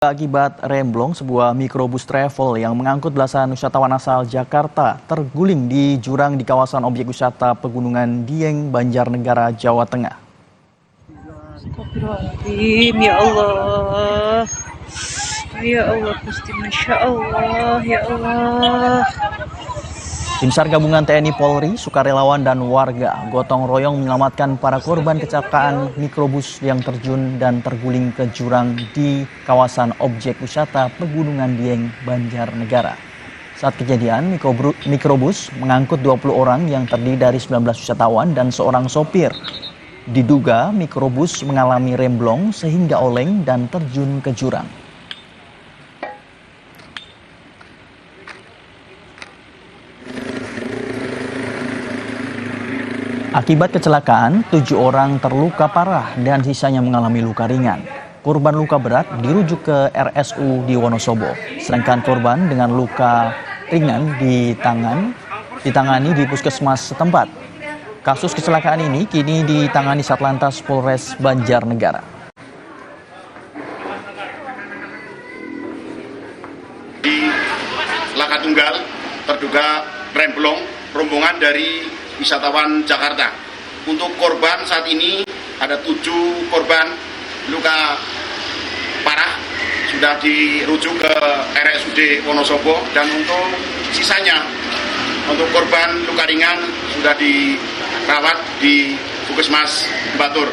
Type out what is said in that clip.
Akibat remblong, sebuah mikrobus travel yang mengangkut belasan wisatawan asal Jakarta terguling di jurang di kawasan objek wisata Pegunungan Dieng, Banjarnegara, Jawa Tengah. Astagfirullahaladzim, ya Allah. Ya Allah, Gusti, Masya Allah, ya Allah. Tim SAR gabungan TNI Polri, sukarelawan dan warga gotong royong menyelamatkan para korban kecelakaan mikrobus yang terjun dan terguling ke jurang di kawasan objek wisata Pegunungan Dieng, Banjarnegara. Saat kejadian, mikrobus mengangkut 20 orang yang terdiri dari 19 wisatawan dan seorang sopir. Diduga mikrobus mengalami remblong sehingga oleng dan terjun ke jurang. Akibat kecelakaan, 7 orang terluka parah dan sisanya mengalami luka ringan. Korban luka berat dirujuk ke RSU di Wonosobo, sedangkan korban dengan luka ringan ditangani di puskesmas setempat. Kasus kecelakaan ini kini ditangani Satlantas Polres Banjarnegara. Di Laka Tunggal terduga remblong rombongan dari wisatawan Jakarta. Untuk korban saat ini ada 7 korban luka parah sudah dirujuk ke RSUD Wonosobo, dan untuk sisanya untuk korban luka ringan sudah dirawat di Puskesmas Batur.